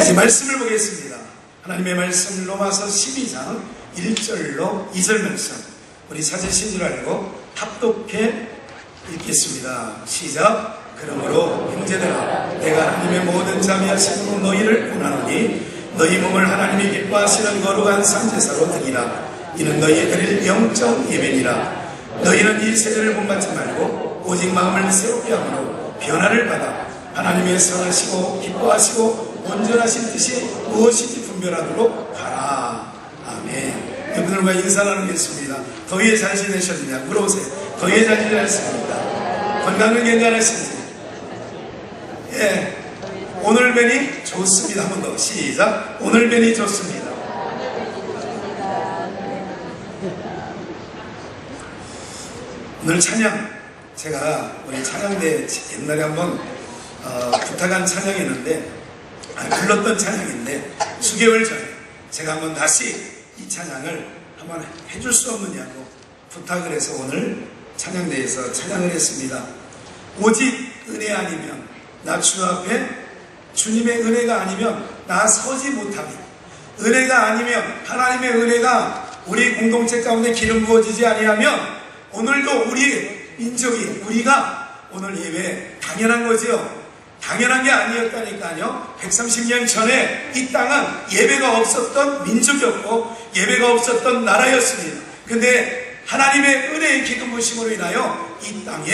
이제 말씀을 보겠습니다. 하나님의 말씀 로마서 12장 1절로 2절 말씀, 우리 찾으신 줄 알고 합독해 읽겠습니다. 시작. 그러므로 형제들아, 내가 하나님의 모든 자비하심으로 너희를 권하노니 너희 몸을 하나님이 기뻐하시는 거룩한 산제사로 드리라. 이는 너희의 드릴 영적 예배니라. 너희는 이 세대를 본받지 말고 오직 마음을 새롭게 함으로 변화를 받아 하나님의 선하시고 기뻐하시고 온전하신 뜻이 무엇인지 분별하도록 하라. 아멘. 여러분들과 인사 나누겠습니다. 더위에 잘 지내셨느냐 물어보세요. 더위에 잘 지내셨습니까? 건강은 괜찮으신지? 예, 오늘 뵈니 좋습니다. 한 번 더 시작. 오늘 뵈니 좋습니다. 오늘 찬양, 제가 우리 찬양대 옛날에 한번 부탁한 찬양이었는데, 불렀던 찬양인데 수개월 전에 제가 한번 다시 이 찬양을 한번 해줄 수 없느냐고 부탁을 해서 오늘 찬양대에서 찬양을 했습니다. 오직 은혜 아니면 나 주 앞에, 주님의 은혜가 아니면 나 서지 못하니, 은혜가 아니면, 하나님의 은혜가 우리 공동체 가운데 기름 부어지지 아니하면 오늘도 우리 민족이, 우리가 오늘 예배 당연한 거지요. 당연한 게 아니었다니까요. 130년 전에 이 땅은 예배가 없었던 민족이었고 예배가 없었던 나라였습니다. 근데 하나님의 은혜의 기름 부으심으로 인하여 이 땅에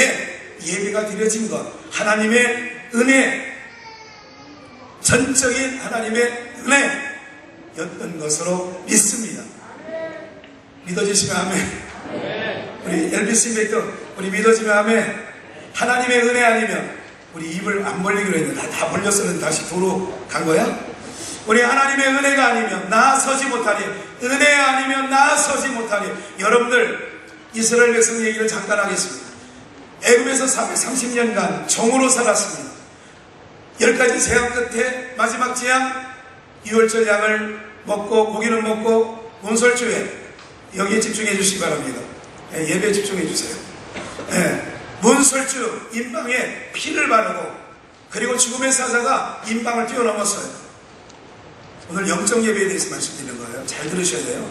예배가 드려진 것, 하나님의 은혜, 전적인 하나님의 은혜였던 것으로 믿습니다. 믿어주시면 아멘. 우리 엘비스 백도 우리 믿어지면 아멘. 하나님의 은혜 아니면, 우리 입을 안 벌리기로 했는데 다 벌렸었는데 다시 도로 간 거야? 우리 하나님의 은혜가 아니면 나 서지 못하니, 은혜 아니면 나 서지 못하니. 여러분들 이스라엘 백성 얘기를 잠깐 하겠습니다. 애굽에서 430년간 종으로 살았습니다. 10가지 재앙 끝에 마지막 재앙, 유월절 양을 먹고 고기는 먹고 문설주에, 여기에 집중해 주시기 바랍니다. 예배에 집중해 주세요. 문설주 임방에 피를 바르고, 그리고 죽음의 사자가 임방을 뛰어넘었어요. 오늘 영적 예배에 대해서 말씀드리는 거예요. 잘 들으셔야 돼요.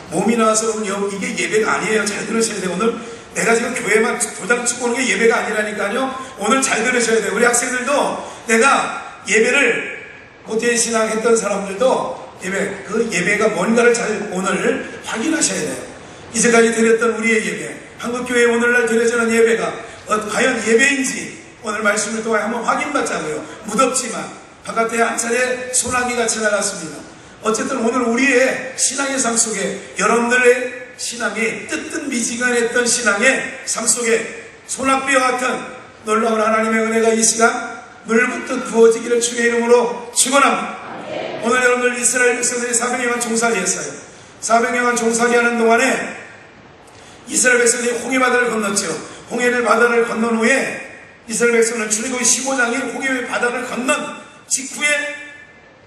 몸이 나와서 이게 예배가 아니에요. 잘 들으셔야 돼요. 오늘 내가 지금 교회만 도장 찍고 오는 게 예배가 아니라니까요. 오늘 잘 들으셔야 돼요. 우리 학생들도, 내가 예배를 고대 신앙 했던 사람들도 그 예배가 뭔가를 잘 오늘 확인하셔야 돼요. 이제까지 드렸던 우리의 예배, 한국교회에 오늘날 드려지는 예배가 과연 예배인지 오늘 말씀을 통해 한번 확인받자고요. 무덥지만 바깥에 한 차례 소나기가 지나갔습니다. 어쨌든 오늘 우리의 신앙의 삶 속에, 여러분들의 신앙이 뜨뜻미지근했던 신앙의 삶 속에 소낙비와 같은 놀라운 하나님의 은혜가 이 시간 물붓듯 부어지기를 주의 이름으로 축원합니다. 오늘 여러분들 이스라엘 백성들이 400년간 종살이 했어요. 400년간 종살이 하는 동안에 이스라엘 백성들이 홍해바다를 건넜죠. 홍해 바다를 건넌 후에 이스라엘 백성은 출애굽기 15장에 홍해 바다를 건넌 직후에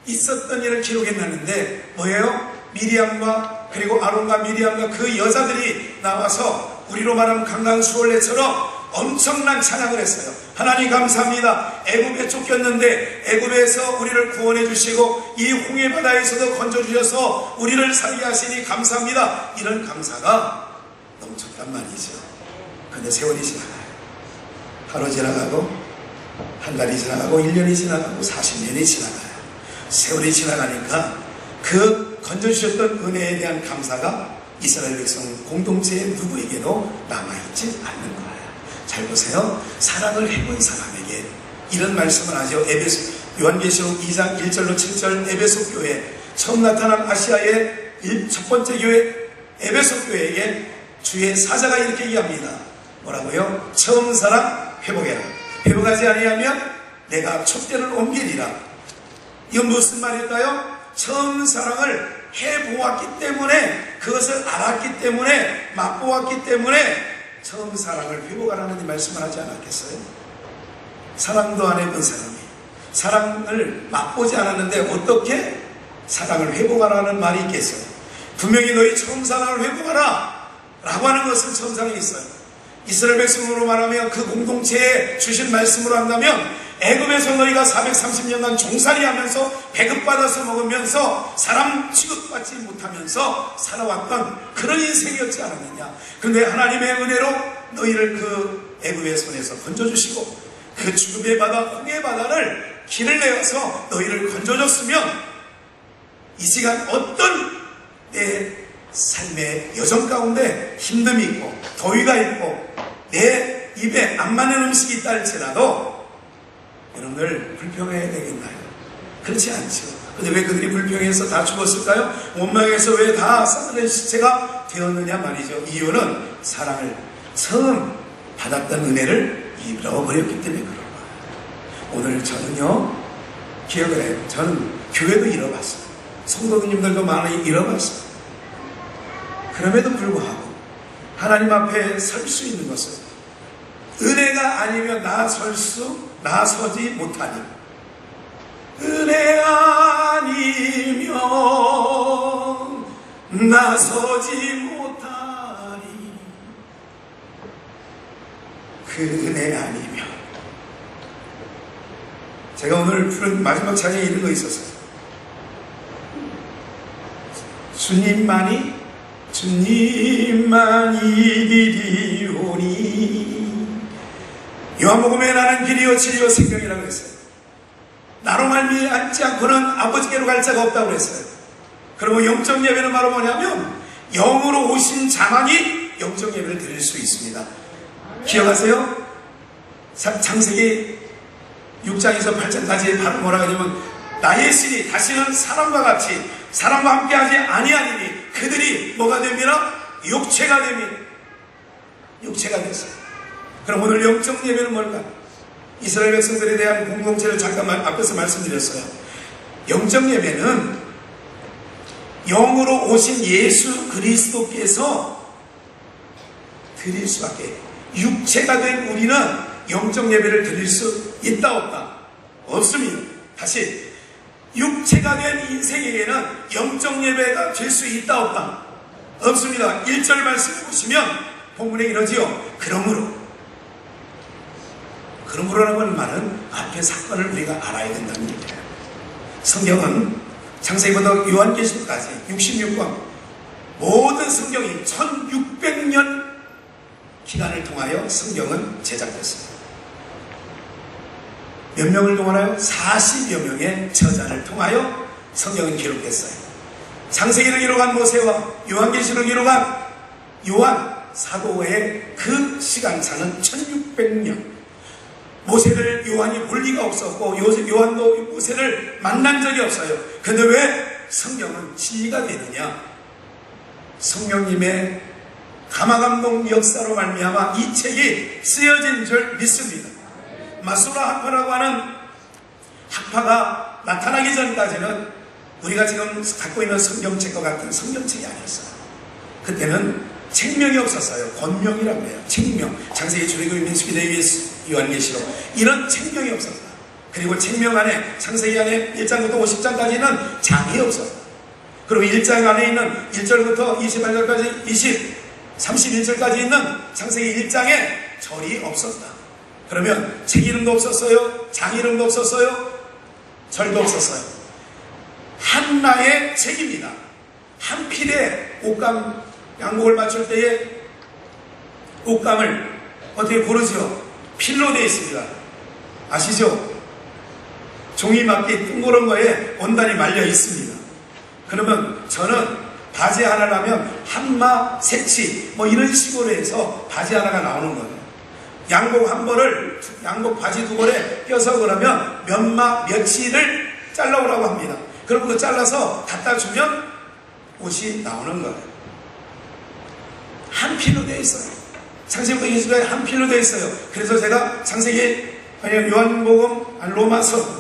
있었던 일을 기록해놨는데 뭐예요? 미리암과, 그리고 아론과 미리암과 그 여자들이 나와서 우리로 말하면 강강수월래처럼 엄청난 찬양을 했어요. 하나님 감사합니다. 애굽에 쫓겼는데 애굽에서 우리를 구원해 주시고 이 홍해 바다에서도 건져 주셔서 우리를 살게 하시니 감사합니다. 이런 감사가 넘쳤단 말이죠. 근데 세월이 지나가요. 하루 지나가고, 한 달이 지나가고, 1년이 지나가고, 40년이 지나가요. 세월이 지나가니까 그 건져주셨던 은혜에 대한 감사가 이스라엘 백성 공동체의 누구에게도 남아있지 않는 거예요. 잘 보세요. 사랑을 해본 사람에게 이런 말씀을 하죠. 요한계시록 2장 1절로 7절 에베소 교회, 처음 나타난 아시아의 첫 번째 교회 에베소 교회에게 주의 사자가 이렇게 얘기합니다. 뭐라고요? 처음 사랑 회복해라. 회복하지 아니하면 내가 촛대를 옮기리라. 이건 무슨 말일까요? 처음 사랑을 해보았기 때문에, 그것을 알았기 때문에, 맛보았기 때문에 처음 사랑을 회복하라는 이 말씀을 하지 않았겠어요? 사랑도 안 해본 사람이 사랑을 맛보지 않았는데 어떻게 사랑을 회복하라는 말이 있겠어요? 분명히 너희 처음 사랑을 회복하라 라고 하는 것은 처음 사랑이 있어요. 이스라엘 백성으로 말하면 그 공동체에 주신 말씀으로 한다면 애굽에서 너희가 430년간 종살이 하면서 배급받아서 먹으면서 사람 취급받지 못하면서 살아왔던 그런 인생이었지 않았느냐. 그런데 하나님의 은혜로 너희를 그 애굽의 손에서 건져주시고 그 죽음의 바다, 홍해의 바다를 길을 내어서 너희를 건져줬으면 이 시간 어떤 내 삶의 여정 가운데 힘듦이 있고 더위가 있고 내 입에 안 맞는 음식이 있다 할지라도 여러분들 불평해야 되겠나요? 그렇지 않죠. 근데 왜 그들이 불평해서 다 죽었을까요? 원망해서 왜 다 썩어낸 시체가 되었느냐 말이죠. 이유는 사랑을 처음 받았던 은혜를 잃어버렸기 때문에 그런 거예요. 오늘 저는요, 기억을 해요. 저는 교회도 잃어봤어요. 성도님들도 많이 잃어봤어요. 그럼에도 불구하고 하나님 앞에 설 수 있는 것은 은혜가 아니면 나서지 못하니, 은혜 아니면 나서지 못하니, 그 은혜 아니면. 제가 오늘 부른 마지막 찬양에 이런 거 있었어요. 주님만이 이리오니. 요한복음에 나는 길이요 진리요 생명이라고 했어요. 나로 말미암지 않고는 아버지께로 갈 자가 없다고 했어요. 그리고 영적 예배는 바로 뭐냐면 영으로 오신 자만이 영적 예배를 드릴 수 있습니다. 기억하세요? 창세기 6장에서 8장까지 바로 뭐라 하냐면 나의 신이 다시는 사람과 같이 사람과 함께하지 아니하니니 그들이 뭐가 됩니다? 육체가 됩니다. 육체가 됐어요. 그럼 오늘 영적 예배는 뭘까? 이스라엘 백성들에 대한 공동체를 잠깐만 앞에서 말씀드렸어요. 영적 예배는 영으로 오신 예수 그리스도께서 드릴 수밖에, 육체가 된 우리는 영적 예배를 드릴 수 있다 없다? 없습니다. 다시, 육체가 된 인생에게는 영적 예배가 될 수 있다 없다? 없습니다. 1절 말씀을 보시면 본문에 이러지요. 그러므로라는 말은 앞에 사건을 우리가 알아야 된다는 얘기예요. 성경은 창세기부터 요한계시록까지 66권 모든 성경이 1600년 기간을 통하여 성경은 제작됐습니다. 몇 명을 통하여? 40여 명의 저자를 통하여 성경은 기록됐어요. 창세기를 기록한 모세와 요한계시록을 기록한 요한 사도의 그 시간차는 1600년. 모세를 요한이 볼 리가 없었고 요한도 모세를 만난 적이 없어요. 근데 왜 성경은 진리가 되느냐? 성령님의 감화감동 역사로 말미암아 이 책이 쓰여진 줄 믿습니다. 마수라 학파라고 하는 학파가 나타나기 전까지는 우리가 지금 갖고 있는 성경책과 같은 성경책이 아니었어요. 그때는 책명이 없었어요. 권명이라고 해요. 책명. 창세기, 출애굽, 민수기, 레위기, 요한계시록 이런 책명이 없었어요. 그리고 책명 안에 창세기 안에 1장부터 50장까지는 장이 없었어요. 그리고 1장 안에 있는 1절부터 28절까지 31절까지 있는 창세기 1장에 절이 없었다. 그러면 책 이름도 없었어요. 장 이름도 없었어요. 절도 없었어요. 한나의 책입니다. 한 필에 옷감 양복을 맞출 때에 옷감을 어떻게 고르죠? 필로 되어 있습니다. 아시죠? 종이 맞기 둥그런 거에 원단이 말려 있습니다. 그러면 저는 바지 하나를 하면 한마, 색치 뭐 이런 식으로 해서 바지 하나가 나오는 거예요. 양복 한 벌을 양복 바지 두 벌에 껴서 그러면 몇마 몇치를 잘라오라고 합니다. 그럼 그거 잘라서 갖다 주면 옷이 나오는 거예요. 한 필로 되어 있어요. 창세기부터 예수가 한 필로 되어 있어요. 그래서 제가 창세기 요한복음 로마서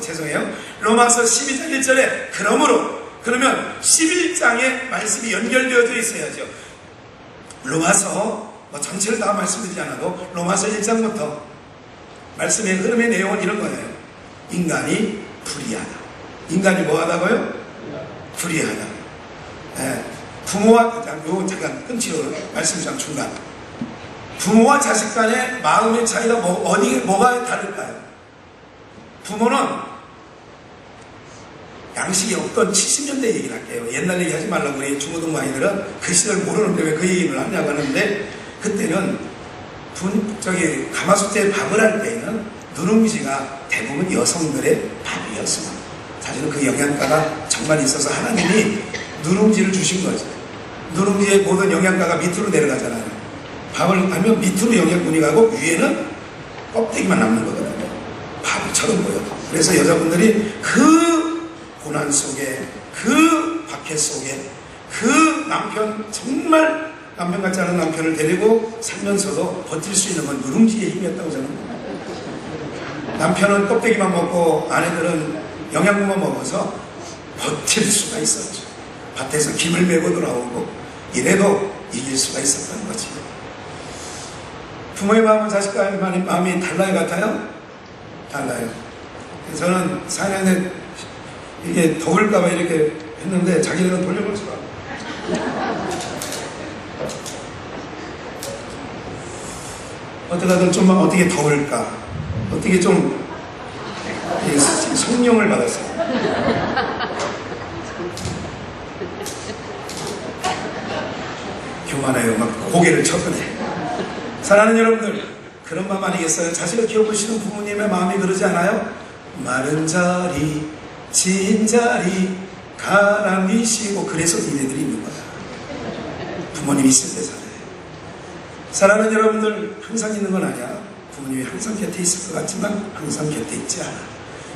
로마서 12장 1절에 그러면 11장에 말씀이 연결되어져 있어야죠. 로마서 전체를 다 말씀드리지 않아도 로마서 1장부터 말씀의 흐름의 내용은 이런 거예요. 인간이 불의하다. 인간이 뭐하다고요? 불의하다. 네. 부모와 잠깐 끊지요. 말씀장 중간. 부모와 자식 간의 마음의 차이가 뭐가 다를까요? 부모는 양식이 없던 70년대 얘기를 할게요. 옛날 얘기 하지 말라고 우리 중고등 많이들은 그 시절 모르는데 왜 그 얘기를 하냐고 하는데, 그때는 가마솥에 밥을 할 때에는 누룽지가 대부분 여성들의 밥이었습니다. 사실은 그 영양가가 정말 있어서 하나님이 누룽지를 주신 거죠. 누룽지의 모든 영양가가 밑으로 내려가잖아요. 밥을 하면 밑으로 영양분이 가고 위에는 껍데기만 남는 거거든요. 밥처럼 보여요. 그래서 여자분들이 그 고난 속에, 그 박해 속에, 그 정말 남편 같지 않은 남편을 데리고 살면서도 버틸 수 있는 건 누룽지의 힘이었다고 저는 봅니다. 남편은 껍데기만 먹고 아내들은 영양분만 먹어서 버틸 수가 있었죠. 밭에서 김을 메고 돌아오고 이래도 이길 수가 있었던 거지. 부모의 마음은 자식과의 마음이 달라요, 같아요? 달라요. 저는 4년에 이게 더울까봐 이렇게 했는데 자기들은 돌려볼 수가 없어요. 어떡하든 좀만 어떻게 더울까, 어떻게 좀 성령을 받았어요. 교만해요. 막 고개를 쳤거든요. 사랑하는 여러분들, 그런 마음 아니겠어요? 자식을 키워보시는 부모님의 마음이 그러지 않아요? 마른 자리, 진 자리, 가람이시고, 그래서 니네들이 있는 거야. 부모님이 있을 때 살아요. 사랑하는 여러분들, 항상 있는 건 아니야. 부모님이 항상 곁에 있을 것 같지만 항상 곁에 있지 않아.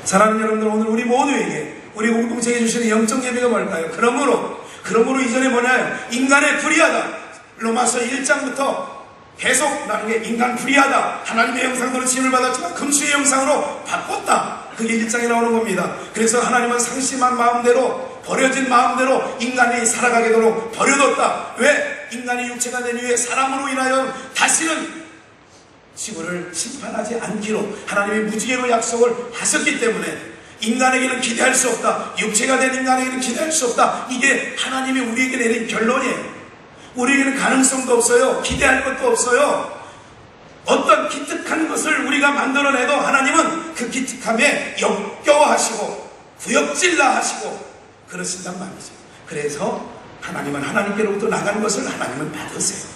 사랑하는 여러분들, 오늘 우리 모두에게, 우리 공동체에 주시는 영적 예배가 뭘까요? 그러므로 이전에 뭐냐요? 인간의 불의하다. 로마서 1장부터 계속 나는 게 인간 불의하다. 하나님의 형상으로 지음을 받았지만 금수의 형상으로 바꿨다. 그게 1장에 나오는 겁니다. 그래서 하나님은 상심한 마음대로, 버려진 마음대로 인간이 살아가게 도록 버려뒀다. 왜? 인간이 육체가 된 이후에 사람으로 인하여 다시는 지구를 심판하지 않기로 하나님이 무지개로 약속을 하셨기 때문에 인간에게는 기대할 수 없다. 육체가 된 인간에게는 기대할 수 없다. 이게 하나님이 우리에게 내린 결론이에요. 우리에게는 가능성도 없어요. 기대할 것도 없어요. 어떤 기특한 것을 우리가 만들어내도 하나님은 그 기특함에 역겨워하시고 구역질라 하시고 그러신단 말이죠. 그래서 하나님은 하나님께로부터 나간 것을 하나님은 받으세요.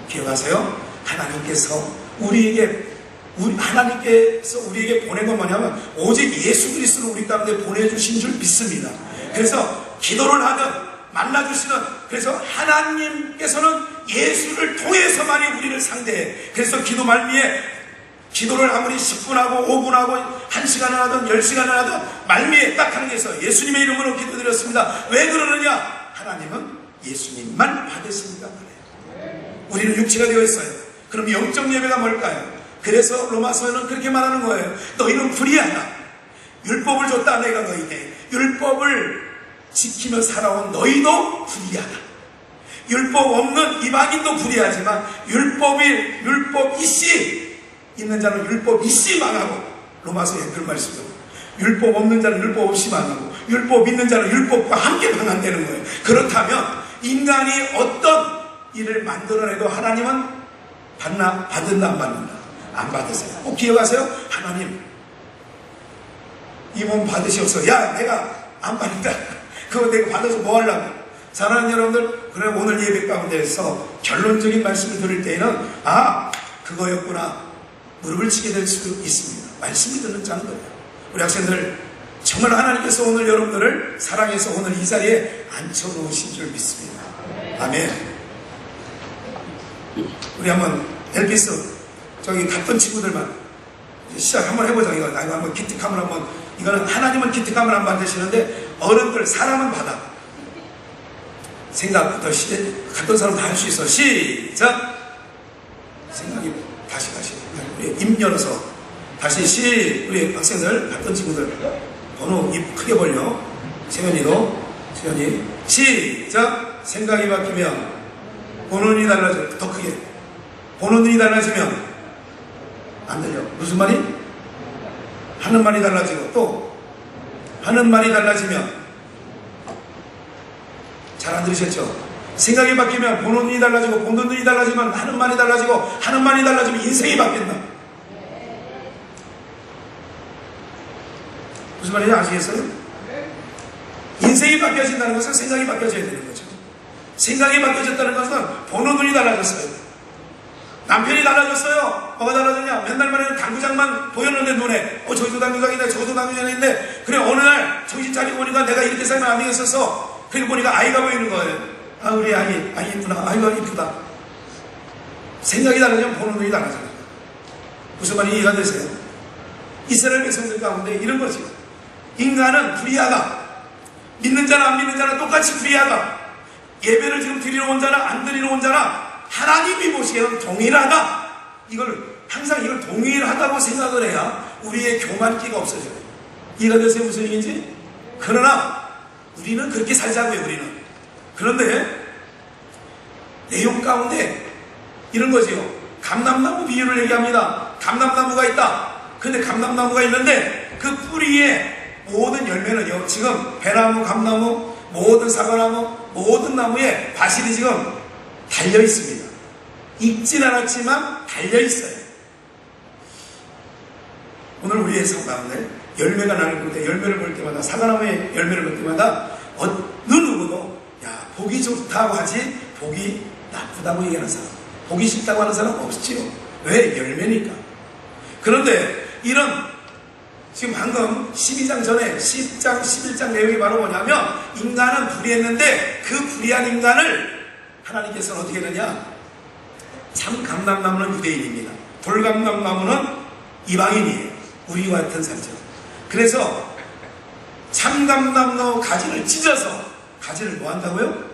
기억하세요? 하나님께서 우리에게 보낸 건 뭐냐면 오직 예수 그리스도를 우리 가운데 보내주신 줄 믿습니다. 그래서 기도를 하든 만나주시는, 그래서 하나님께서는 예수를 통해서만이 우리를 상대해. 그래서 기도 말미에 기도를 아무리 10분 하고 5분 하고 1시간을 하든 10시간을 하든 말미에 딱 하는 게 있어요. 예수님의 이름으로 기도드렸습니다. 왜 그러느냐? 하나님은 예수님만 받으시니까 그래요. 우리는 육체가 되어 있어요. 그럼 영적 예배가 뭘까요? 그래서 로마서는 그렇게 말하는 거예요. 너희는 불의하다. 율법을 줬다 내가 너희에게. 율법을 지키며 살아온 너희도 불의하다. 율법 없는 이방인도 불의하지만 율법 이씨 있는 자는 율법 이씨 망하고, 로마서에 그런 말씀이죠. 율법 없는 자는 율법 없이 망하고 율법 있는 자는 율법과 함께 망한다는 거예요. 그렇다면 인간이 어떤 일을 만들어내도 하나님은 받든다 안 받는다? 안 받으세요. 꼭 기억하세요. 하나님 이 몸 받으시옵소서. 야, 내가 안 받는다. 그거 내가 받아서 뭐 하려고? 사랑하는 여러분들, 그래 오늘 예배 가운데서 결론적인 말씀을 들을 때에는 그거였구나, 무릎을 치게 될 수 있습니다. 말씀이 듣는 자는 거예요. 우리 학생들, 정말 하나님께서 오늘 여러분들을 사랑해서 오늘 이 자리에 앉혀놓으신 줄 믿습니다. 아멘. 우리 한번 엘피스 저기 갔던 친구들만 시작 한번 해보자. 이거 한번 기특함을 한번, 이거는 하나님은 기특함을 안 받으시는데 어른들, 사람은 받아. 생각부터 갔던 사람 다 할 수 있어. 시작. 생각이 다시 우리 입 열어서 다시 우리 학생들, 갔던 친구들 번호 입 크게 벌려. 세연이 시작. 생각이 바뀌면 번호는 달라져. 더 크게. 번호는 달라지면 안 들려. 무슨 말이? 하는 말이 달라지고 또 하는 말이 달라지면, 잘 안 들으셨죠? 생각이 바뀌면 보는 눈이 달라지고 보는 눈이 달라지면 하는 말이 달라지고 하는 말이 달라지면 인생이 바뀐다. 무슨 말인지 아시겠어요? 인생이 바뀌어진다는 것은 생각이 바뀌어져야 되는 거죠. 생각이 바뀌어졌다는 것은 보는 눈이 달라졌어요. 남편이 달라졌어요. 뭐가 달라졌냐? 맨날 말에는 당구장만 보였는데 눈에 저기도 당구장인데 저기도 당구장인데, 그래 어느 날 정신 차리고 보니까 내가 이렇게 살면 안 되겠었어. 그리고 보니까 아이가 보이는 거예요. 아, 우리 아이 이쁘다. 아이가 이쁘다. 생각이 달라지면 보는 눈이 달라져요. 무슨 말인지 이해가 되세요? 이스라엘 백성들 가운데 이런 거지. 인간은 불의하다. 믿는 자나 안 믿는 자나 똑같이 불의하다. 예배를 지금 드리러 온 자나 안 드리러 온 자나 하나님이 보시기에는 동일하다. 항상 이걸 동일하다고 생각을 해야 우리의 교만기가 없어져요. 이해가 되세요? 무슨 얘기인지? 그러나 우리는 그렇게 살자고요. 우리는. 그런데 내용 가운데 이런 거지요. 감람나무 비유를 얘기합니다. 감람나무가 있다. 근데 감람나무가 있는데 그 뿌리에 모든 열매는요, 지금 배나무, 감나무, 모든 사과나무, 모든 나무에 바실이 지금 달려 있습니다. 익진 않았지만 달려 있어요. 오늘 우리의 삶 가운데 열매가 나는 건데, 열매를 볼 때마다, 사과나무의 열매를 볼 때마다 어느 누구도 야, 보기 좋다고 하지 보기 나쁘다고 얘기하는 사람, 보기 싫다고 하는 사람 없지요. 왜? 열매니까. 그런데 이런 지금 방금 12장 전에 10장, 11장 내용이 바로 뭐냐면, 인간은 불의했는데 그 불의한 인간을 하나님께서는 어떻게 했느냐? 참 감람나무는 유대인입니다. 돌감람나무는 이방인이에요. 우리와 같은 사람들. 그래서 참 감람나무 가지를 찢어서, 가지를 뭐 한다고요?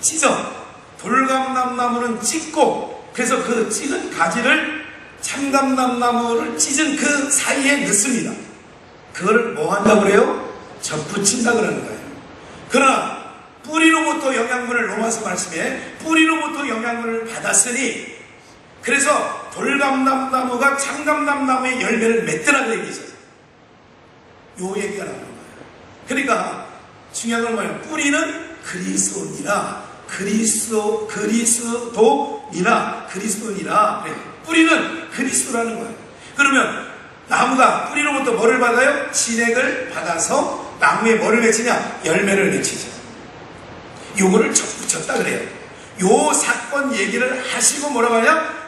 찢어. 돌감람나무는 찢고, 그래서 그 찢은 가지를 참감람나무를 찢은 그 사이에 넣습니다. 그거를 뭐 한다고 그래요? 접붙인다 그러는 거예요. 그러나 뿌리로부터 영양분을, 로마서 말씀에 뿌리로부터 영양분을 받았으니, 그래서 돌감람나무가 참감람나무의 열매를 맺더라 그 얘기죠. 요 얘기가 나오는 거예요. 그러니까 중요한 건 뭐예요? 뿌리는 그리스도니라. 그리스도니라. 뿌리는 그리스도라는 거예요. 그러면 나무가 뿌리로부터 뭐를 받아요? 진액을 받아서 나무에 뭐를 맺히냐? 열매를 맺히죠. 요거를 접붙였다 그래요. 요 사건 얘기를 하시고 뭐라고 하냐?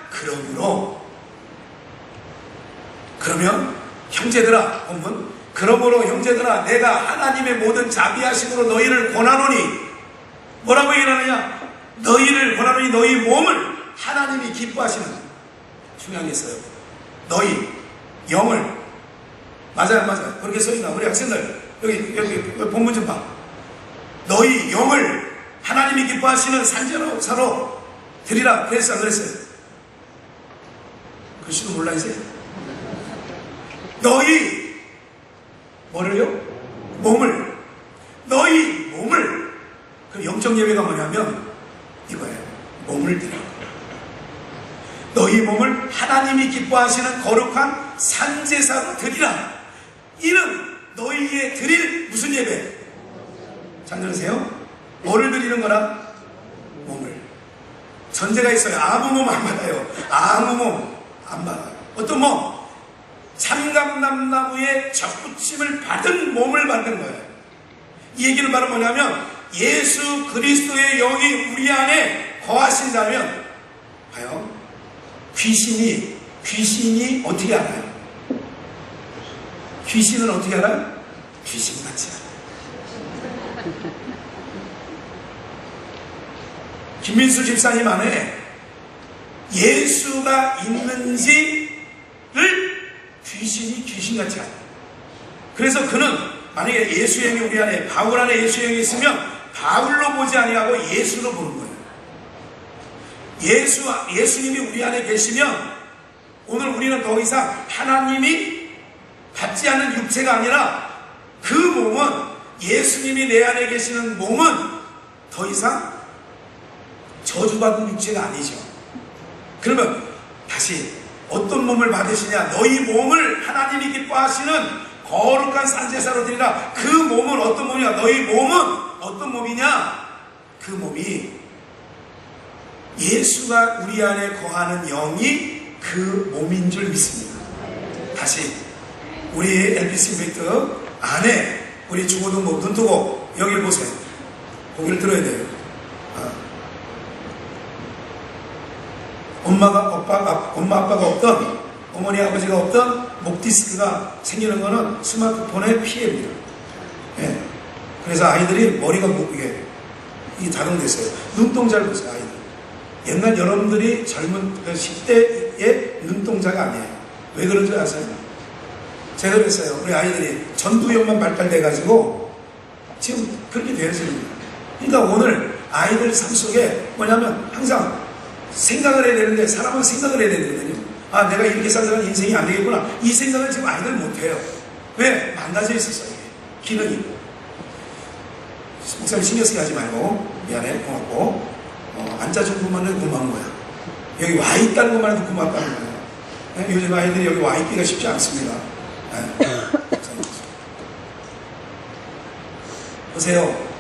그러면 형제들아, 본문, 그러므로 형제들아, 내가 하나님의 모든 자비하심으로 너희를 권하노니, 뭐라고 얘기하느냐? 너희를 권하노니 너희 몸을 하나님이 기뻐하시는, 중요한 게 있어요. 너희 영을, 맞아요. 그렇게 써있나? 우리 학생들 여기 본문 좀 봐. 너희 영을 하나님이 기뻐하시는 산제사로 드리라. 그랬어 안 그랬어요? 글씨도 몰라 이제. 너희 뭐를요? 몸을, 너희 몸을. 그 영적 예배가 뭐냐면 이거예요. 몸을 드려. 너희 몸을 하나님이 기뻐하시는 거룩한 산제사로 드리라. 이는 너희의 드릴 무슨 예배? 잘 들으세요? 뭐를 드리는 거라? 몸을. 전제가 있어요. 아무 몸 안 받아요. 아무 몸 안 받아요. 어떤 몸? 참감람나무의 접붙임을 받은 몸을 받는 거예요. 이 얘기는 바로 뭐냐면, 예수 그리스도의 영이 우리 안에 거하신다면, 봐요. 귀신이 어떻게 알아요? 귀신은 어떻게 알아요? 귀신 같지 않아요. 김민수 집사님 안에 예수가 있는지를 귀신이 귀신같이 알아요. 그래서 그는 만약에 예수의 영이 우리 안에, 바울 안에 예수의 영이 있으면 바울로 보지 아니하고 예수로 보는 거예요. 예수님이 우리 안에 계시면 오늘 우리는 더 이상 하나님이 받지 않는 육체가 아니라 그 몸은, 예수님이 내 안에 계시는 몸은 더 이상 저주받은 육체가 아니죠. 그러면 다시 어떤 몸을 받으시냐? 너희 몸을 하나님이 기뻐하시는 거룩한 산제사로 드리라. 그 몸은 어떤 몸이냐? 너희 몸은 어떤 몸이냐? 그 몸이 예수가 우리 안에 거하는 영이 그 몸인 줄 믿습니다. 다시 우리 LPC 임팩트 아내, 우리 죽어도 뭐 눈 뜨고 여기를 보세요. 고개를 들어야 돼요. 엄마 아빠가 없던, 어머니 아버지가 없던 목 디스크가 생기는 것은 스마트폰의 피해입니다. 예. 그래서 아이들이 머리가 이게 작용됐어요. 눈동자를 보세요, 아이들. 옛날 여러분들이 젊은 10대의 눈동자가 아니에요. 왜 그런 줄 아세요? 제가 그랬어요. 우리 아이들이 전두엽만 발달돼가지고 지금 그렇게 되어집니다. 그러니까 오늘 아이들 삶 속에 뭐냐면 항상 생각을 해야 되는데, 사람은 생각을 해야 되거든요. 아, 내가 이렇게 살다가 인생이 안 되겠구나. 이 생각을 지금 아이들 못해요. 왜? 망가져 있었어요, 이게. 기능이. 목사님 신경 쓰게 하지 말고, 미안해, 고맙고, 앉아준 것만 해도 고마운 거야. 여기 와 있다는 것만 해도 고맙다는 거야. 네? 요즘 아이들이 여기 와 있기가 쉽지 않습니다. 네. 보세요.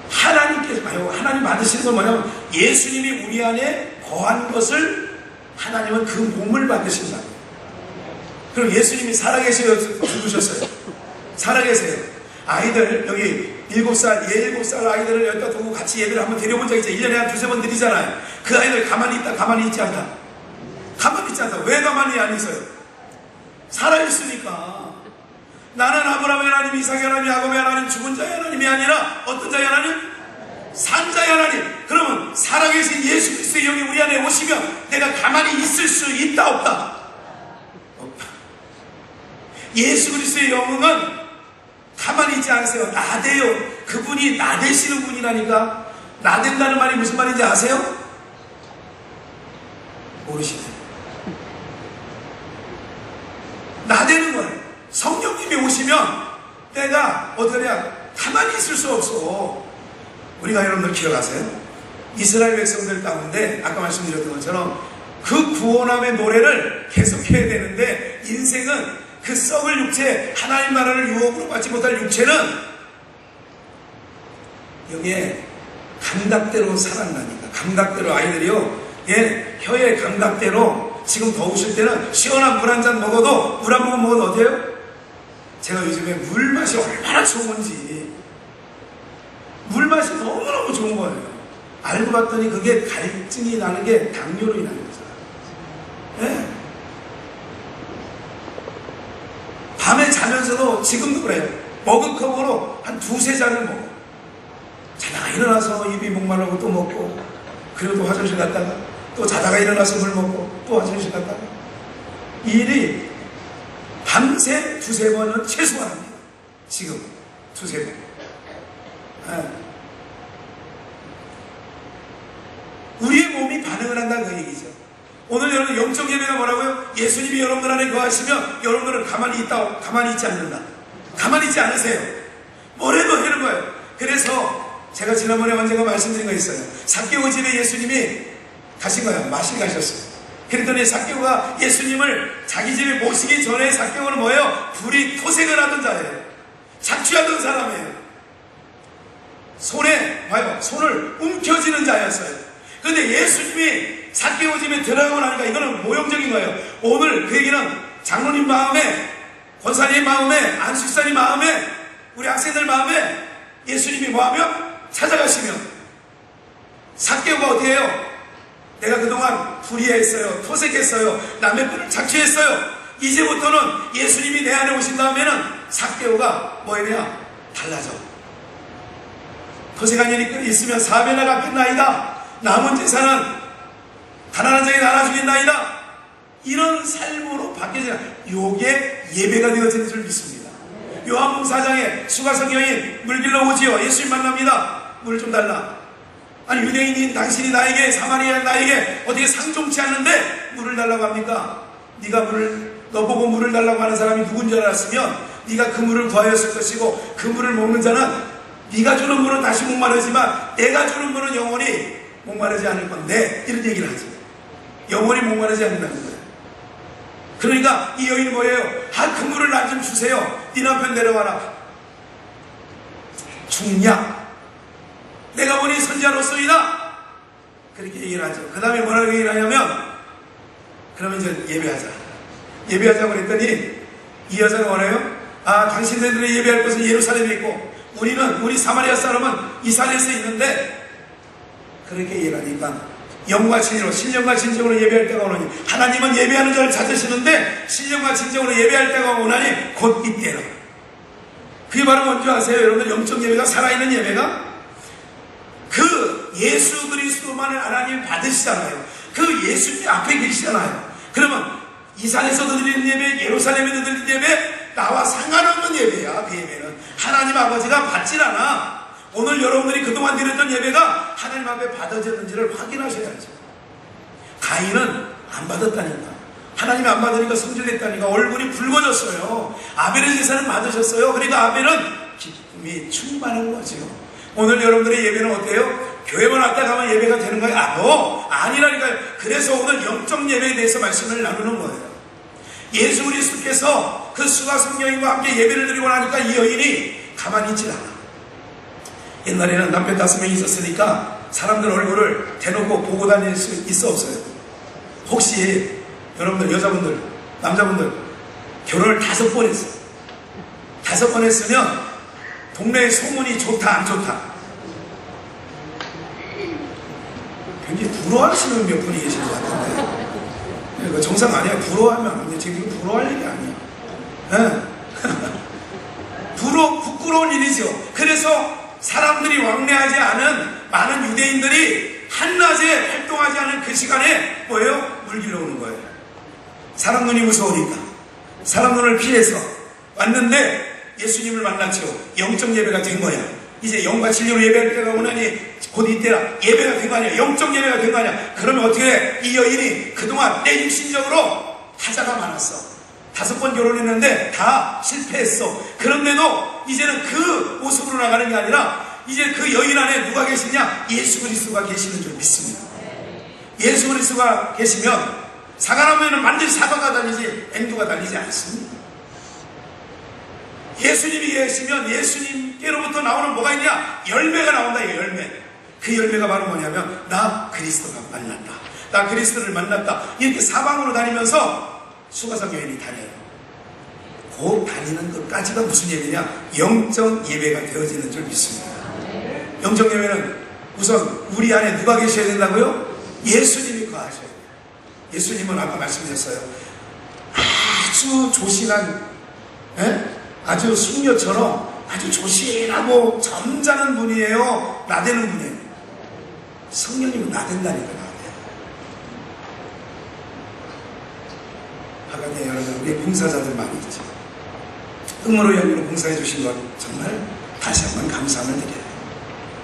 하나님 받으시는 건 뭐냐면, 예수님이 우리 안에 거한 것을 하나님은 그 몸을 받으신다. 그럼 예수님이 살아계세요, 죽으셨어요? 살아계세요. 아이들, 여기 7살 아이들을 여기다 두고 같이 예배를 한번 데려본 적 있죠. 1년에 한 두세 번 드리잖아요. 그 아이들 가만히 있다, 가만히 있지 않다. 가만히 있지 않다. 왜 가만히 안 있어요? 살아있으니까. 나는 아브라함의 하나님, 이삭의 하나님, 야곱의 하나님, 죽은 자의 하나님이 아니라 어떤 자의 하나님? 산 자의 하나님. 그러면 살아계신 예수 그리스도의 영이 우리 안에 오시면 내가 가만히 있을 수 있다, 없다? 없다. 예수 그리스도의 영은 가만히 있지 않으세요. 나대요. 그분이 나대시는 분이라니까. 나댄다는 말이 무슨 말인지 아세요? 모르시네. 나대는 거예요. 성령님이 오시면 내가 어떠냐, 가만히 있을 수 없어. 우리가 여러분들 기억하세요? 이스라엘 백성들 가운데 아까 말씀드렸던 것처럼 그 구원함의 노래를 계속해야 되는데, 인생은 그 썩을 육체, 하나님 나라를 유혹으로 받지 못할 육체는 여기에 감각대로 살아나니까. 감각대로 아이들이요, 예, 혀의 감각대로. 지금 더우실 때는 시원한 물 한 잔 먹어도, 물 한 모금 먹어도 어때요? 제가 요즘에 물 맛이 얼마나 좋은 건지, 물 맛이 너무너무 좋은 거예요. 알고 봤더니 그게 갈증이 나는 게 당뇨로 인한 거죠. 예. 밤에 자면서도 지금도 그래요. 머그컵으로 한 두세 잔을 먹어. 자다가 일어나서 입이 목마르고 또 먹고, 그리고 또 화장실 갔다가 또 자다가 일어나서 물 먹고 또 화장실 갔다가. 이 일이 밤새 두세 번은 최소한 합니다. 지금 두세 번. 네. 우리의 몸이 반응을 한다는 그 얘기죠. 오늘 여러분 영적 예배가 뭐라고요? 예수님이 여러분들 안에 거하시면 여러분들은 가만히 있지 않는다. 가만히 있지 않으세요. 뭐래도 하는 거예요. 그래서 제가 지난번에 언젠가 말씀드린 거 있어요. 삭개오 집에 예수님이 가신 거예요. 마실 가셨어요. 그랬더니 삭개오가 예수님을 자기 집에 모시기 전에, 삭개오는 뭐예요? 불이 토색을 하던 자예요. 착취하던 사람이에요. 손을 움켜쥐는 자였어요. 그런데 예수님이 삭개오 집에 들어가고 나니까, 이거는 모형적인 거예요. 오늘 그 얘기는 장로님 마음에, 권사님 마음에, 안수사님 마음에, 우리 학생들 마음에 예수님이 뭐하면 찾아가시면, 삭개오가 어떻게 해요? 내가 그동안 불의했어요, 토색했어요, 남의 뿔을 착취했어요. 이제부터는 예수님이 내 안에 오신 다음에는 삭개오가 뭐 해야 달라져. 토색한 일이 있으면 사배나 갚겠나이다. 남은 재산은 가난한 자에게 나눠주겠나이다. 이런 삶으로 바뀌어지는, 요게 예배가 되어지는 줄 믿습니다. 요한복음 4장에 수가성 여인 물 길러 오지요. 예수님 만납니다. 물 좀 달라. 아니, 유대인인 당신이 나에게, 사마리아인 나에게 어떻게 상종치 않는데 물을 달라고 합니까? 너 보고 물을 달라고 하는 사람이 누군 줄 알았으면 네가 그 물을 구하였을 것이고, 그 물을 먹는 자는 네가 주는 물은 다시 목마르지만 내가 주는 물은 영원히 목마르지 않을 건데, 이런 얘기를 하죠. 영원히 목마르지 않는다는 거예요. 그러니까 이 여인은 뭐예요? 그 물을 나 좀 주세요. 네 남편 내려와라. 죽냐? 내가 보니 선지자로서이다. 그렇게 얘기를 하죠. 그 다음에 뭐라고 얘기를 하냐면, 그러면 이제 예배하자고 그랬더니 이 여자가 뭐래요? 당신네들이 예배할 곳은 예루살렘에 있고 우리 사마리아 사람은 이 산에서 있는데, 그렇게 얘기하니까 영과 진리로, 신령과 진정으로 예배할 때가 오나니, 하나님은 예배하는 자를 찾으시는데 신령과 진정으로 예배할 때가 오나니 곧 이때라. 그게 바로 뭔지 아세요? 여러분들, 영적 예배가, 살아있는 예배가 그 예수 그리스도만을 하나님 받으시잖아요. 그 예수님 앞에 계시잖아요. 그러면 이 산에서도 드리는 예배, 예루살렘에도 드리는 예배, 나와 상관없는 예배야. 그 예배는 하나님 아버지가 받질 않아. 오늘 여러분들이 그동안 드렸던 예배가 하나님 앞에 받아졌는지를 확인하셔야죠. 가인은 안 받았다니까. 하나님이 안 받으니까 성질냈다니까. 얼굴이 붉어졌어요. 아벨의 제사는 받으셨어요. 그러니까 아벨은 기쁨이 충만한 거죠. 오늘 여러분들의 예배는 어때요? 교회만 왔다 가면 예배가 되는 거예요? 아니라니까요. 그래서 오늘 영적 예배에 대해서 말씀을 나누는 거예요. 예수 그리스도께서 그 수가성 여인과 함께 예배를 드리고 나니까 이 여인이 가만히 있질 않아. 옛날에는 남편 5명이 있었으니까 사람들 얼굴을 대놓고 보고 다닐 수 있어 없어요? 혹시 여러분들, 여자분들, 남자분들 결혼을 5번 했어요. 5번 했으면 동네에 소문이 좋다 안 좋다? 굉장히 부러워하시는 몇 분이 계신 것 같은데, 그 정상 아니야. 부러워하면 안 돼. 지금 부러워할 일이 아니야. 네. 부끄러운 일이죠. 그래서 사람들이 왕래하지 않은 많은 유대인들이 한낮에 활동하지 않은 그 시간에 뭐예요? 물길로 오는 거예요. 사람 눈이 무서우니까 사람 눈을 피해서 왔는데 예수님을 만났죠. 영적 예배가 된 거야. 이제 영과 진리로 예배할 때가 오나니 곧 이때라. 예배가 된 거 아니야. 영적 예배가 된 거 아니야. 그러면 어떻게 해? 이 여인이 그동안 내 육신적으로 타자가 많았어. 5번 결혼했는데 다 실패했어. 그런데도 이제는 그 모습으로 나가는 게 아니라 이제 그 여인 안에 누가 계시냐? 예수 그리스도가 계시는 줄 믿습니다. 예수 그리스도가 계시면 사과나무에는 반드시 사과가 달리지 앵두가 달리지 않습니다. 예수님이 계시면 예수님께로부터 나오는 뭐가 있냐? 열매가 나온다. 열매. 그 열매가 바로 뭐냐면 나 그리스도가 만났다. 나 그리스도를 만났다. 이렇게 사방으로 다니면서 수가성 여인이 다녀요. 그 다니는 것까지가 무슨 예배냐? 영적 예배가 되어지는 줄 믿습니다. 영적 예배는 우선 우리 안에 누가 계셔야 된다고요? 예수님이 거하셔야 돼요. 예수님은 아까 말씀드렸어요. 아주 조신한, 아주 숙녀처럼 아주 조신하고 점잖은 분이에요. 나대는 분이에요. 성령님은 나댄다니까. 하가대 여러분, 우리 봉사자들 많이 있죠. 흠으로 영으로 봉사해 주신 것 정말 다시 한번 감사함을 드려요.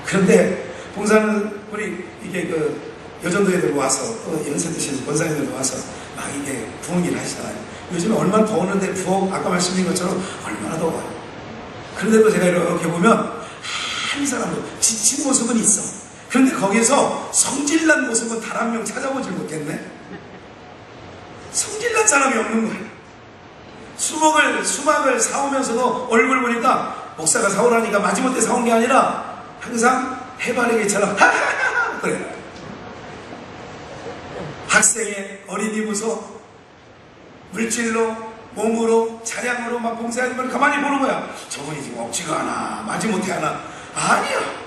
그런데 봉사는 우리 이게 그 여전도 애들 와서 또 연세 드신 권사님들도 와서 막 이게 부엌 일 하시잖아요. 요즘에 얼마나 더웠는데 부엌 아까 말씀드린 것처럼 얼마나 더워요. 그런데도 제가 이렇게 보면 한 사람도 지친 모습은 있어. 그런데 거기에서 성질난 모습은 단 한 명 찾아보질 못했네. 성질난 사람이 없는 거예요. 수박을 사오면서도 얼굴 보니까 목사가 사오라니까 마지못해 사온 게 아니라 항상 해바라기처럼 하하하 그래. 학생의 어린이 부서 물질로 몸으로 차량으로 막 봉사하지만 가만히 보는 거야. 저분이 지금 억지가 하나 마지못해 하나. 아니야.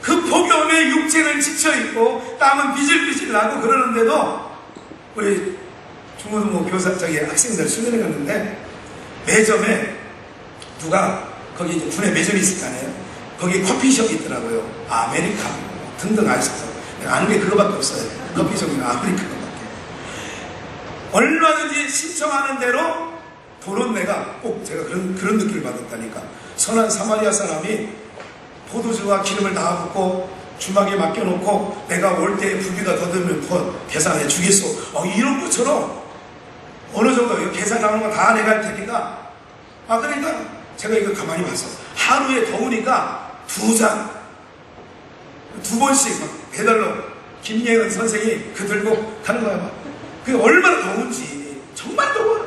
그 폭염에 육체는 지쳐있고 땀은 비질비질 나고 그러는데도 우리 중고등부 교사 학생들 수련회 갔는데 매점에 누가 거기 이제 군에 매점이 있을 거 아니에요. 거기 커피숍이 있더라고요. 아메리카노 등등 아시죠? 아는 게 그거밖에 없어요. 커피숍이나 아메리카노밖에. 얼마든지 신청하는 대로 돈은 내가 꼭 제가 그런 느낌을 받았다니까. 선한 사마리아 사람이 포도주와 기름을 다 붓고 주막에 맡겨놓고 내가 올 때 부비가 더 들면 더 계산해 주겠소. 이런 것처럼 어느 정도 계산 나오는 거 다 내가 할 테니까. 그러니까 제가 이거 가만히 봐서 하루에 더우니까 2잔 2번씩 막 배달로 김예은 선생이 그 들고 가는 거야. 그게 얼마나 더운지. 정말 더워요.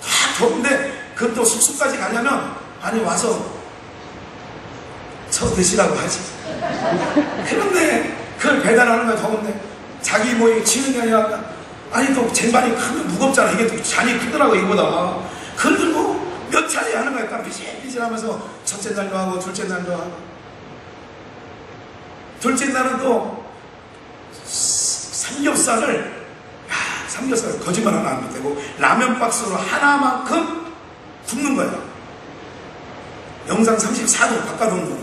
다 더운데 그것도 숙소까지 가려면 아니 와서 쳐 드시라고 하지. 그런데 그걸 배달하는 거야. 더운데 자기 뭐 치는 게 아니라 아니 또 쟁반이 크면 무겁잖아. 이게 또 잔이 크더라고 이거보다. 그걸 들고 몇 차례 하나 다 삐질삐질하면서 첫째 날도 하고 둘째 날도 하고, 둘째 날은 또 삼겹살을 거짓말 하나 안 되고 라면 박스로 하나만큼 굽는 거예요. 영상 34도 바깥 온도.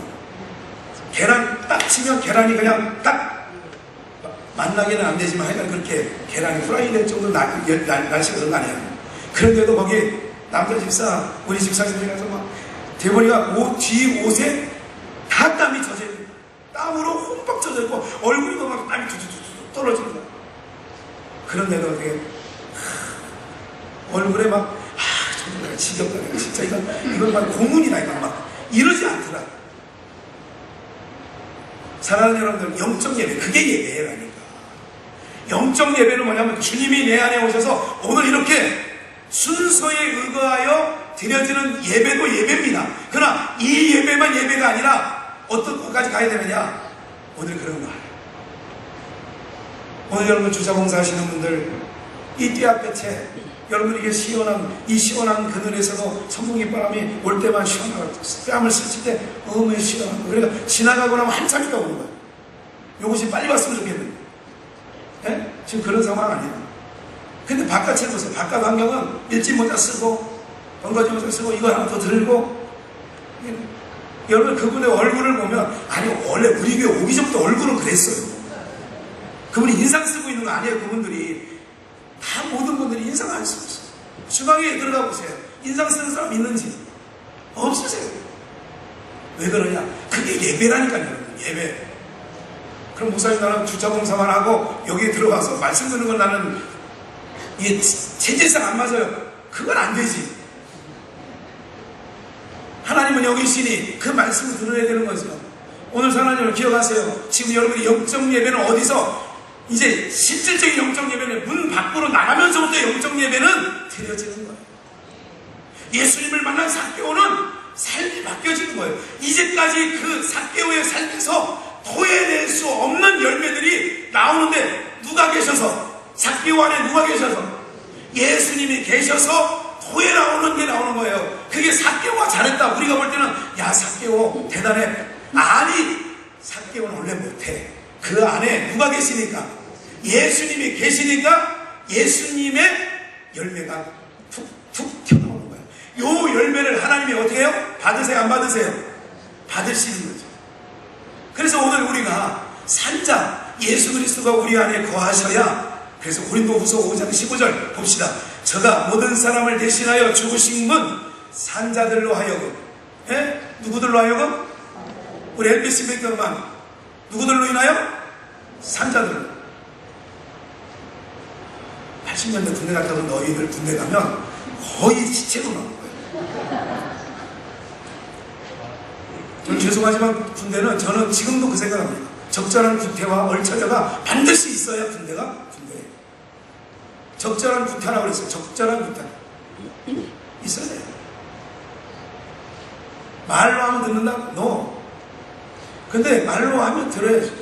계란 딱 치면 계란이 그냥 딱 만나게는 안 되지만 하여간 그렇게 계란이 프라이 될 정도 날씨가 그런 거 아니에요. 그런데도 거기 남자 집사, 우리 집사님들이 가서 막 대머리가 뒤 옷에 다 땀이 젖어 있는 거예요. 땀으로 홈박 젖어 있고 얼굴에도 막 땀이 툭툭툭 떨어지는 거예요. 그런데도 어떻게 얼굴에 막 정말 지겹다. 내가 진짜 이건 막 고문이다. 이건 막 이러지 않더라. 사랑하는 여러분들, 영적 예배, 그게 예배라니까. 영적 예배는 뭐냐면 주님이 내 안에 오셔서 오늘 이렇게 순서에 의거하여 드려지는 예배도 예배입니다. 그러나 이 예배만 예배가 아니라 어떤 곳까지 가야 되느냐? 오늘 그런 거. 오늘 여러분 주차봉사 하시는 분들, 이 띠아볕에 여러분 이게 이 시원한 그늘에서도 선풍기 바람이 올 때만 시원하고 뺨을 스칠 때 너무 시원하고, 그러니까 지나가고 나면 한참 있다 오는 거예요. 요것이 빨리 왔으면 좋겠는데, 네? 지금 그런 상황 아니에요. 근데 바깥에 보세요. 바깥 환경은 일진 모자 쓰고 번거지 모자 쓰고 이거 하나 더 들고, 여러분 그분의 얼굴을 보면, 아니 원래 우리 교회 오기 전부터 얼굴은 그랬어요. 그분이 인상 쓰고 있는 거 아니에요. 그분들이 다 모든 분들이 인상 안 쓰고 있어요. 주방에 들어가 보세요. 인상 쓰는 사람 있는지 없으세요. 왜 그러냐? 그게 예배라니까요. 여러분. 예배. 그럼 목사님 나는 주차봉사만 하고 여기에 들어가서 말씀 듣는 건 나는 이게 체질상 안 맞아요. 그건 안 되지. 하나님은 여기 있으니 그 말씀을 들어야 되는 거죠. 오늘 사랑하는 여러분 기억하세요. 지금 여러분이 영적 예배는 어디서, 이제 실질적인 영적 예배는 문 밖으로 나가면서부터 영적 예배는 드려지는 거예요. 예수님을 만난 삭개오는 삶이 바뀌어지는 거예요. 이제까지 그 삭개오의 삶에서 토해낼 수 없는 열매들이 나오는데, 누가 계셔서, 삭개오 안에 누가 계셔서, 예수님이 계셔서 토해 나오는 게 나오는 거예요. 그게 삭개오가 잘했다. 우리가 볼 때는 야 삭개오 대단해. 아니, 삭개오는 원래 못해. 그 안에 누가 계시니까, 예수님이 계시니까 예수님의 열매가 툭툭 튀어나오는 거예요. 요 열매를 하나님이 어떻게 해요? 받으세요? 안 받으세요? 받으시는 거죠. 그래서 오늘 우리가 산자 예수 그리스도가 우리 안에 거하셔야, 그래서 고린도후서 5장 15절 봅시다. 저가 모든 사람을 대신하여 죽으신 분 산자들로 하여금, 누구들로 하여금? 우리 LBC 백성만 누구들로 인하여? 산자들로. 80년대 군대 갔다 온 너희들 군대 가면 거의 시체로 나오는 거예요. 저는 죄송하지만 군대는, 저는 지금도 그 생각합니다. 적절한 구태와 얼처자가 반드시 있어야 군대가 군대예요. 적절한 구태라고 그랬어요. 적절한 구태 있어야 돼요. 말로 하면 듣는다? No. 근데 말로 하면 들어야죠.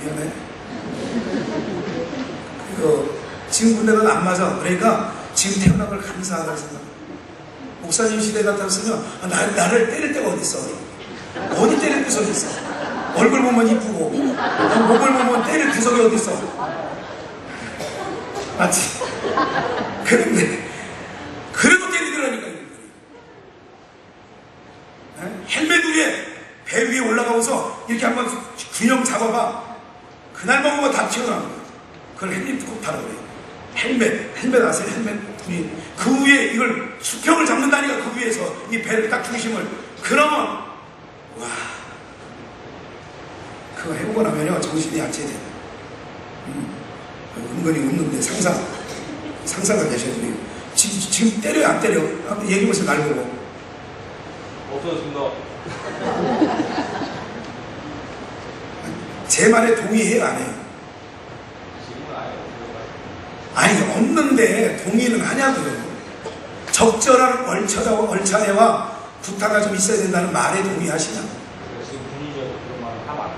미안해. 지금 군대가 안 맞아. 그러니까 지금 태어난 걸 감사하다고 생각합니다. 목사님 시대 같았으면 나를 때릴 데가 어디 있어? 어디 때릴 구석이 있어? 얼굴 보면 이쁘고 목을 보면 때릴 구석이 어디 있어? 맞지? 그런데 그래도 때리더라니까. 헬멧 위에, 배 위에 올라가고서 이렇게 한번 균형 잡아봐. 그날 먹은 거 다 튀어나오는 거야. 그걸 헬멧 꼭 타라 그래. 헬멧 아세요? 헬멧. 그 위에 이걸 수평을 잡는다니까. 그 위에서 이 배를 딱 중심을. 그러면 와, 그거 해보고 나면요 정신이 야채돼. 은근히 웃는데 상사가 계셔야 돼요. 지금 때려요 안 때려? 한번 얘기해보세요. 날 보고. 없어졌습니다. 제 말에 동의해요 안 해요? 아니 없는데 동의는 하냐고요. 적절한 얼차례와 구타가 좀 있어야 된다는 말에 동의하시냐고. 지금 분위기에서 그런 말을 하면 안 돼.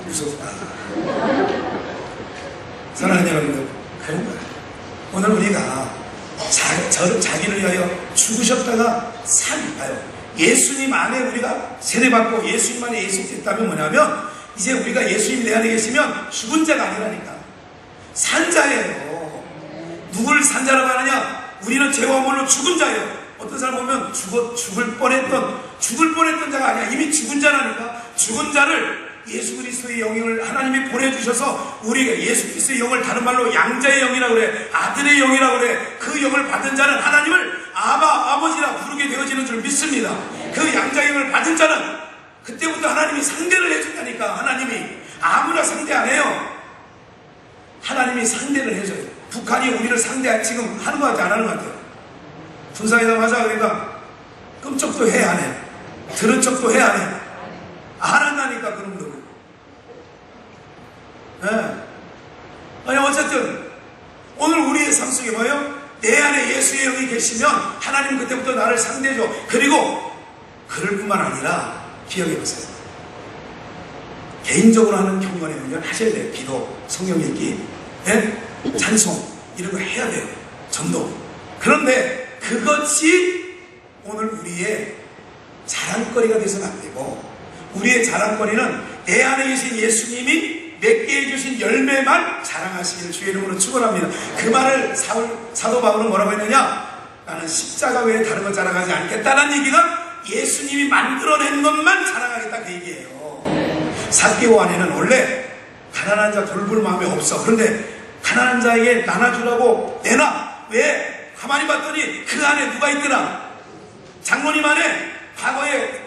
무섭다. 사랑하는 여러분들, 그런 거야. 오늘 우리가 자기를 위하여 죽으셨다가 살아요. 예수님 안에 우리가 세례받고 예수님 안에 예수됐다면 뭐냐면 이제 우리가 예수님 내 안에 계시면 죽은 자가 아니라니까. 산 자예요. 누굴 산 자라고 하느냐? 우리는 죄와 몸으로 죽은 자예요. 어떤 사람 보면 죽을 뻔했던 자가 아니야. 이미 죽은 자라니까. 죽은 자를 예수 그리스도의 영을 하나님이 보내주셔서 우리가 예수 그리스도의 영을 다른 말로 양자의 영이라고 그래. 아들의 영이라고 그래. 그 영을 받은 자는 하나님을 아버지라 부르게 되어지는 줄 믿습니다. 그 양자의 영을 받은 자는 그때부터 하나님이 상대를 해준다니까. 하나님이 아무나 상대 안 해요. 하나님이 상대를 해줘요. 북한이 우리를 지금 하는 것 같아, 안 하는 것 같아요? 군사회담 하자 그러니까 끔찍도 해, 안 해? 들은 척도 해, 안 해? 안 한다니까, 그런 거. 네. 아니, 어쨌든 오늘 우리의 삶 속에 뭐예요? 내 안에 예수의 영이 계시면 하나님은 그때부터 나를 상대해줘. 그리고 그럴 뿐만 아니라 기억해보세요. 개인적으로 하는 경건의 훈련 하셔야 돼요. 기도, 성경 읽기, 네? 찬송 이런 거 해야 돼요. 전도. 그런데 그것이 오늘 우리의 자랑거리가 돼서는 안 되고, 우리의 자랑거리는 내 안에 계신 예수님이 맺게 해주신 열매만 자랑하시기를 주의 이름으로 축원합니다. 그 말을 사도 바울은 뭐라고 했느냐? 나는 십자가 외에 다른 것 자랑하지 않겠다는 얘기가 예수님이 만들어낸 것만 자랑하겠다, 그 얘기예요. 삭개오 안에는 원래 가난한 자 돌볼 마음이 없어. 그런데 가난한 자에게 나눠주라고 내놔. 왜? 가만히 봤더니 그 안에 누가 있더라? 장로님 안에 과거에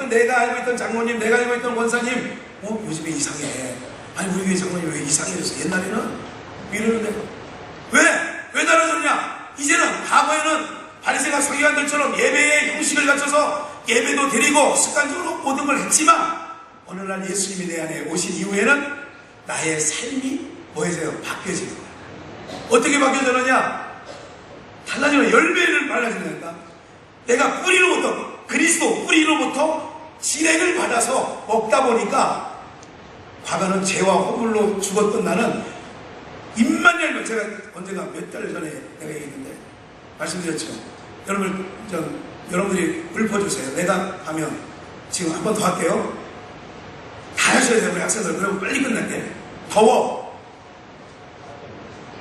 내가 알고 있던 장로님, 내가 알고 있던 원사님, 요즘에 이상해. 아니, 우리 교회 장로님 왜 이상해졌어? 옛날에는 이러는데 왜 달라졌냐? 이제는 과거에는 바리새가 서기관들처럼 예배의 형식을 갖춰서 예배도 드리고 습관적으로 모든 걸 했지만 어느 날 예수님이 내 안에 오신 이후에는 나의 삶이 뭐해져요? 바뀌어지는 거야. 어떻게 바뀌어지느냐? 달라지는 열매를 발라지는다. 내가 그리스도 뿌리로부터 진액을 받아서 먹다 보니까 과거는 죄와 허물로 죽었던 나는 입만 열면, 제가 언젠가 몇 달 전에 내가 얘기했는데 말씀드렸죠. 여러분들이 읊어주세요. 내가 하면 지금 한 번 더 할게요. 다 하셔야 돼요, 우리 학생들. 그러면 빨리 끝날게. 더워.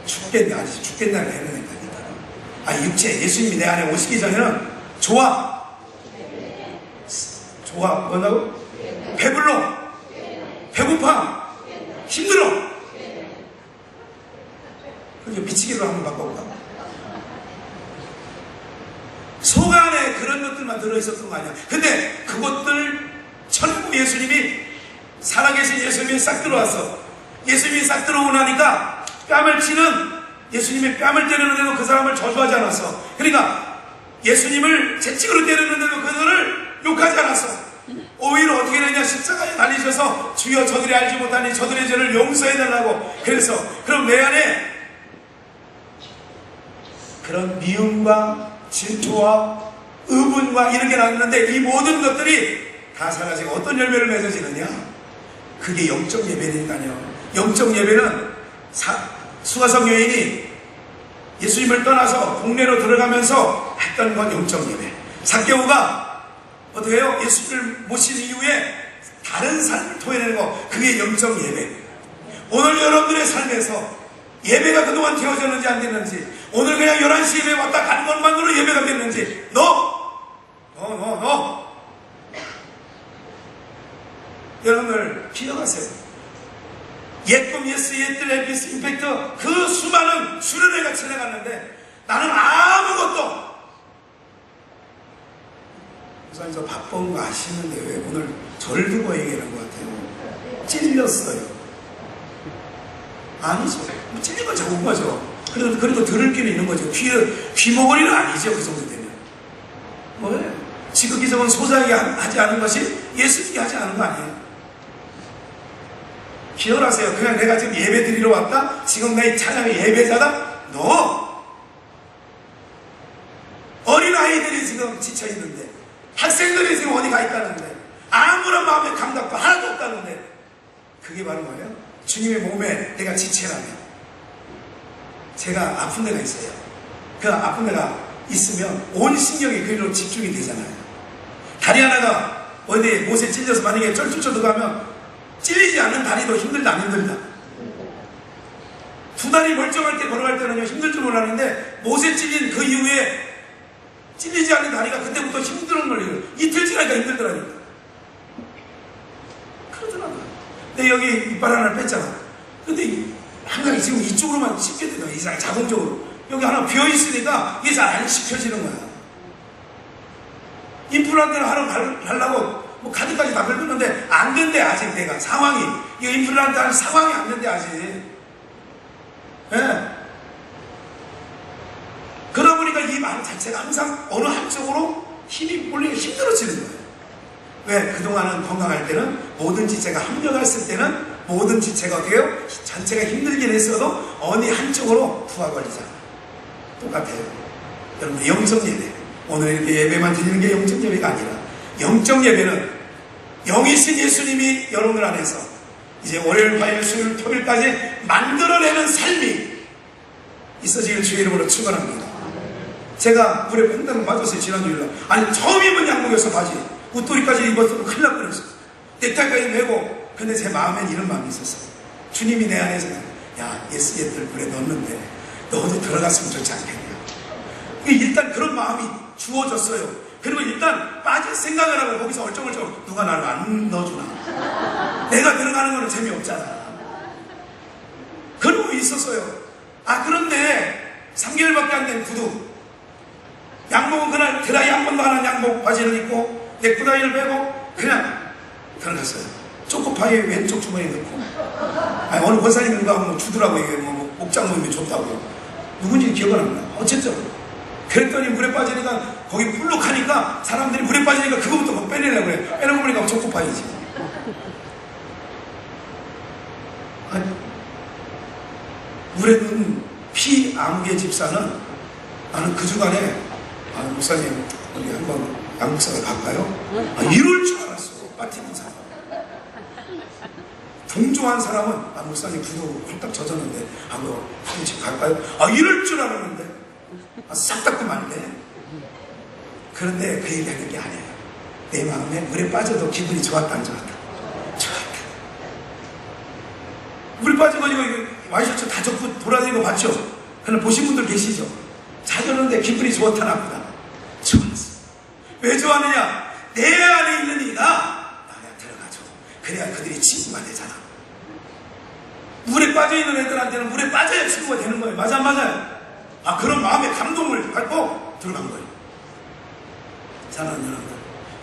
죽겠네. 아직 죽겠다는 해야 되니까. 육체, 예수님이 내 안에 오시기 전에는 좋아. 뭐라고? 배불러. 배고파. 힘들어. 그게 미치기로 한번 바꿔볼까? 속 안에 그런 것들만 들어있었던 거 아니야. 근데 그것들 전부 예수님이, 살아계신 예수님이 싹 들어왔어. 예수님이 싹 들어오고 나니까 예수님이 뺨을 때리는데도 그 사람을 저주하지 않았어. 그러니까 예수님을 채찍으로 때리는데도 그들을 욕하지 않았어. 오히려 어떻게 되냐? 십자가에 달리셔서 주여 저들이 알지 못하니 저들의 죄를 용서해달라고. 그래서 그럼 내 안에 그런 미움과 질투와 의분과 이런 게 났는데 이 모든 것들이 다 사라지고 어떤 열매를 맺어지느냐? 그게 영적 예배니까요. 영적 예배는 수가성 여인이 예수님을 떠나서 동네로 들어가면서 했던 건 영적 예배. 삭개오가 어떻게 해요? 예수님을 모신 이후에 다른 삶을 토해내는 거, 그게 영적 예배. 오늘 여러분들의 삶에서 예배가 그동안 되어졌는지 안 됐는지, 오늘 그냥 11시 예배 왔다 가는 것만으로 예배가 됐는지, 여러분들 기억하세요. 옛꿈 예스, 옛들 에피스 임팩트, 그 수많은 수련회가 지나갔는데 나는 아무것도, 우선 저 바쁜 거 아시는데 왜 오늘 절 두고 얘기하는 것 같아요? 찔렸어요. 아니죠. 찔린 건 좋은 거죠. 그래도 들을 길은 있는 거죠. 귀머거리는 아니죠. 그 정도 되면. 뭐예요? 지극이성은 소자에게 하지 않은 것이 예수님께 하지 않은 거 아니에요? 기억하세요. 그냥 내가 지금 예배 드리러 왔다? 지금 내 찬양의 예배자다? 어린아이들이 지금 지쳐있는데, 학생들이 지금 어디 가 있다는데, 아무런 마음의 감각도 하나도 없다는데, 그게 바로 뭐예요? 주님의 몸에 내가 지체라면, 제가 아픈 데가 있어요. 그 아픈 데가 있으면 온 신경이 그리로 집중이 되잖아요. 다리 하나가 어디에 못에 찔려서 만약에 쩔뚝쩔뚝 들어가면 찔리지 않는 다리도 힘들다 안 힘들다? 두 다리 멀쩡할 때 걸어갈 때는 힘들 줄 몰랐는데 못에 찔린 그 이후에 찔리지 않는 다리가 그때부터 힘든 걸요. 이틀 지나니까 힘들더라니까. 그러더라고요. 근데 여기 이빨 하나를 뺐잖아. 근데 한강이 지금 이쪽으로만 씹게 되더라. 이상하게 자동적으로. 여기 하나 비어있으니까 이게 잘 안 씹혀지는 거야. 임플란트를 하려고 뭐 카드까지 다 긁었는데 안 된대 아직 내가 상황이. 이 임플란트 할 상황이 안 된대 아직. 예. 그러다 보니까 이 마음 자체가 항상 어느 한쪽으로 힘이 몰리기 힘들어지는 거예요. 왜? 그동안은 건강할 때는 모든 지체가 합력했을 때는 모든 지체가 어떻게 해요? 전체가 힘들긴 했어도 어느 한쪽으로 부하 걸리잖아. 똑같아요. 여러분, 영적 예배. 오늘 이렇게 예배만 드리는 게 영적 예배가 아니라 영적 예배는 영이신 예수님이 여러분들 안에서 이제 월요일, 화요일, 수요일, 토요일까지 만들어내는 삶이 있어지길 주의 이름으로 축원합니다. 제가 물에 퐁당 맞았어요. 지난주일날. 아니 처음 입은 양복이었어. 바지 웃도리까지 입었어도 큰일 날 뻔했어. 넥타이까지 메고. 근데 제 마음엔 이런 마음이 있었어요. 주님이 내 안에서 야 예수님들 물에 넣었는데 너도 들어갔으면 좋지 않겠냐. 일단 그런 마음이 주어졌어요. 그리고 일단 빠질 생각을 하고 거기서 얼쩡얼쩡 누가 나를 안 넣어주나. 내가 들어가는 거는 재미없잖아. 그러고 있었어요. 그런데 3개월밖에 안 된 구두 양복은 그날 드라이 한 번도 안 한 양복 바지를 입고 넥타이를 메고 그냥 들어갔어요. 초코파이 왼쪽 주머니에 넣고. 어느 권사님인가 뭐 주더라고. 이게 뭐 목장 모임이 좋다고. 누군지 기억은 안 나. 어쨌든 그랬더니 물에 빠지니까 거기 훌룩하니까 사람들이 물에 빠지니까 그거부터 막 빼내려고 그래. 빼내고 보니까 초코파이지. 아니 물에는 피 암개 집사는 나는 그 주간에 목사님 우리 한번 양목사가 갈까요? 이럴 줄 알았어. 빠티는 사람 동조한 사람은 목사님 구두 홀딱 젖었는데 한번 집 갈까요? 이럴 줄 알았는데 싹 닦고 말래. 그런데 그 얘기하는 게 아니에요. 내 마음에 물에 빠져도 기분이 좋았다 안 좋았다? 좋았다. 물에 빠져가지고 와이셔츠 다 젖고 돌아다니는 거 봤죠? 그날 보신 분들 계시죠? 젖었는데 기분이 좋았다 나쁘다? 좋았어. 왜 좋았느냐? 내 안에 있는 이가 나에 들어가죠. 그래야 그들이 친구가 되잖아. 물에 빠져있는 애들한테는 물에 빠져야 친구가 되는 거예요. 맞아 안 맞아요? 그런 마음의 감동을 갖고 들어간 거예요. 사랑하는 여러분들,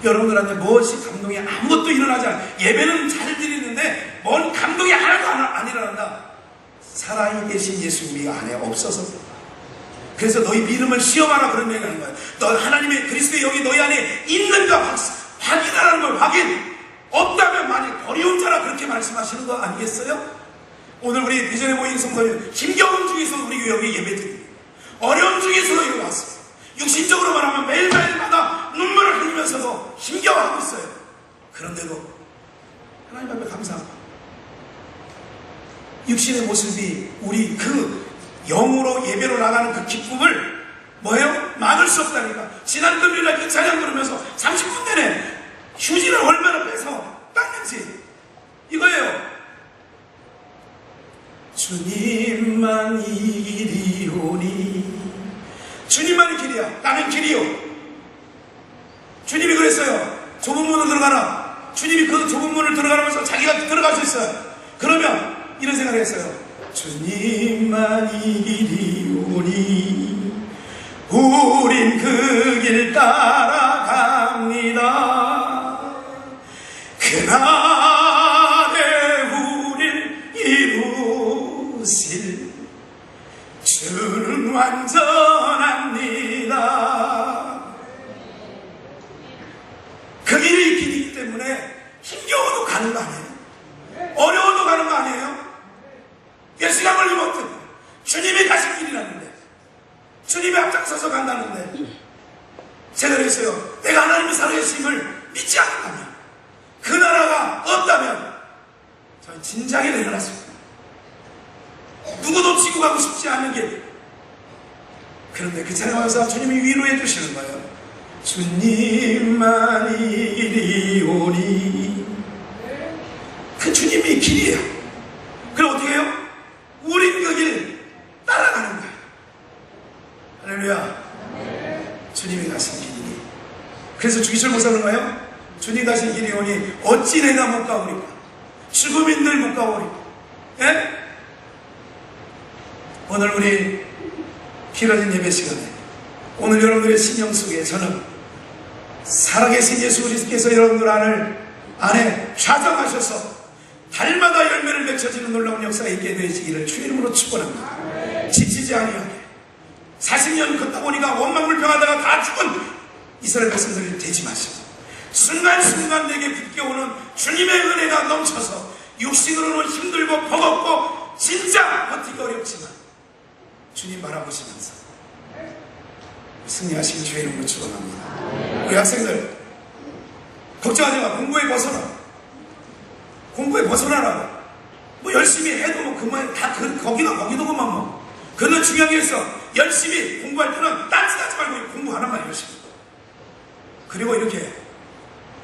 여러분들한테 무엇이 감동이 아무것도 일어나지 않아. 예배는 잘 드리는데 뭔 감동이 하나도 안 일어난다. 살아계신 예수님이 안에 없어서. 그래서 너희 믿음을 시험하라 그런 얘기하는 거예요. 너 하나님의 그리스도의 영이 너희 안에 있는가 확인하라는 걸. 확인. 없다면 만일 어려운 자라 그렇게 말씀하시는 거 아니겠어요? 오늘 우리 비전의 모임 성도님 힘겨운 중에서 우리 여기 예배드립니다. 어려운 중에서도 여기 왔어요. 육신적으로 말하면 매일매일마다 눈물을 흘리면서도 힘겨워하고 있어요. 그런데도 하나님 앞에 감사합니다. 육신의 모습이 우리 그 영으로 예배로 나가는 그 기쁨을 뭐예요? 막을 수 없다니까. 지난 금요일날 그 찬양 부르면서 30분 내내 휴지를 얼마나 빼서 닦는지 이거예요. 주님만 이 길이오니. 주님만이 길이야. 나는 길이요. 주님이 그랬어요. 좁은 문으로 들어가라. 주님이 그 좁은 문을 들어가면서 자기가 들어갈 수 있어요. 그러면 이런 생각을 했어요. 주님만 이 길이오니 우린 그 길 따라갑니다. 그날에 우릴 이루실 주는 완전합니다. 그 길이 길이기 때문에 힘겨워도 가는 거 아니에요? 어려워도 가는 거 아니에요? 몇 시간 걸리면 주님이 가신 길이라는데, 주님이 앞장서서 간다는데, 제가 그랬어요. 내가 하나님의 살아계심을 믿지 않는다면, 그 나라가 없다면 저는 진작에 내려놨습니다. 누구도 지고 가고 싶지 않은 길. 그런데 그 찬양 와서 주님이 위로해 주시는 거예요. 주님만이 이리 오니. 그 주님이 길이에요. 그럼 어떻게 해요? 우린 그 길 따라가는 거예요. 할렐루야. 주님이 가신 길이니. 그래서 주기철 목사는 거예요. 주님 가신 길이 오니 어찌 내가 못 가오리까. 죽음인들 못 가오리까. 예? 오늘 우리 길어진 예배 시간에 오늘 여러분들의 심령 속에 저는 살아계신 예수 그리스도께서 여러분들 안에 좌정하셔서 달마다 열매를 맺혀지는 놀라운 역사가 있게 되시기를 주의 이름으로 축원합니다. 지치지 아니하게 40년 걷다 보니까 원망불평하다가 다 죽은 이스라엘 백성들이 되지 마시고 순간순간 내게 붙겨오는 주님의 은혜가 넘쳐서 육신으로는 힘들고 버겁고 진짜 버티기 어렵지만 주님 바라보시면서 승리하시길 주의 이름으로 축원합니다. 우리 학생들 걱정하지 마. 공부에 벗어나. 공부에 벗어나라고. 뭐 열심히 해도 뭐 그만 다 거기도 그만 뭐. 그는 중요한 게 있어. 열심히 공부할 때는 딴짓하지 말고 공부 하나만 열심히. 그리고 이렇게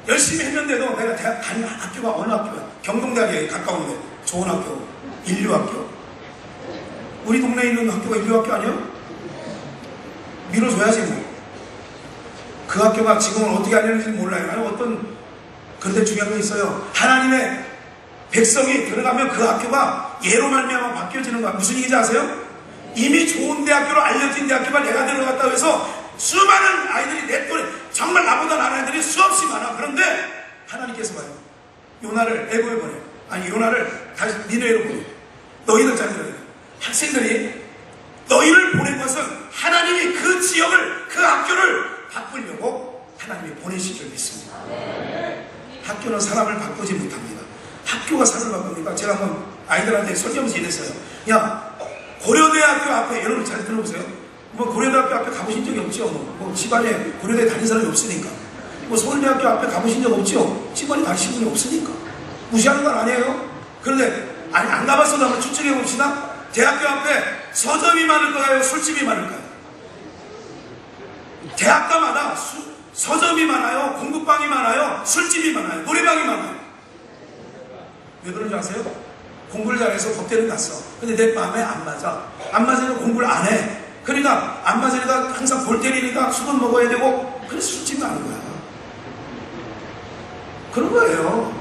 열심히 했는데도 내가 대학 간 학교가 어느 학교야? 경동대학에 가까운데 좋은 학교, 인류학교. 우리 동네에 있는 학교가 인류학교 아니야? 밀어줘야지 뭐. 그 학교가 지금은 어떻게 하려는지 몰라요. 아니 어떤 그런데 중요한 게 있어요. 하나님의 백성이 들어가면 그 학교가 예로 말미암아 바뀌어지는 거야. 무슨 얘기인지 아세요? 이미 좋은 대학교로 알려진 대학교가 내가 들어갔다고 해서 수많은 아이들이 내 또래 정말 나보다 나은 아이들이 수없이 많아. 그런데 하나님께서 봐요. 요나를 애고에 보내. 아니 요나를 다시 니네로 보내. 너희들 잘 들어야 돼. 학생들이 너희를 보낸 것은 하나님이 그 지역을 그 학교를 바꾸려고 하나님이 보내신 줄 믿습니다. 학교는 사람을 바꾸지 못합니다. 학교가 사람을 바꿉니까? 제가 한번 아이들한테 설교하면서 이랬어요. 야 고려대학교 앞에 여러분 잘 들어보세요. 뭐 고려대학교 앞에 가보신 적이 없죠. 뭐 집안에 고려대 다닌 사람이 없으니까. 뭐 서울대학교 앞에 가보신 적 없죠. 집안에 다니신 분이 없으니까. 무시하는 건 아니에요. 그런데 아니 안 가봤어도 한번 추측해 봅시다. 대학교 앞에 서점이 많을까요? 술집이 많을까요? 대학가마다 서점이 많아요. 공부방이 많아요. 술집이 많아요. 노래방이 많아요. 왜 그런지 아세요? 공부를 잘해서 법대를 갔어. 근데 내 마음에 안 맞아. 안 맞으니까 공부를 안 해. 그러니까 안 맞으니까 항상 골 때리니까 술은 먹어야 되고 그래서 술집이 가는 거야. 그런 거예요.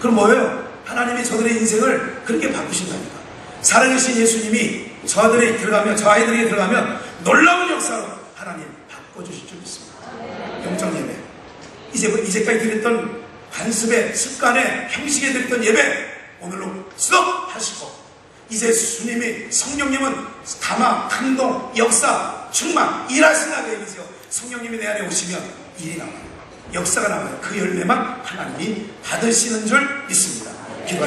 그럼 뭐예요? 하나님이 저들의 인생을 그렇게 바꾸신다니까. 살아계신 예수님이 저 아이들이 들어가면 놀라운 역사로 하나님 바꿔주실 줄 믿습니다. 영적 예배. 이제까지 드렸던 관습의 습관의 형식에 드렸던 예배 오늘로 스톱하시고 이제 주님이 성령님은 감화, 감동, 역사, 충만 일하시나게 해주세요. 성령님이 내 안에 오시면 일이 나와요. 역사가 나와요. 그 열매만 하나님이 받으시는 줄 믿습니다. 기도하시죠.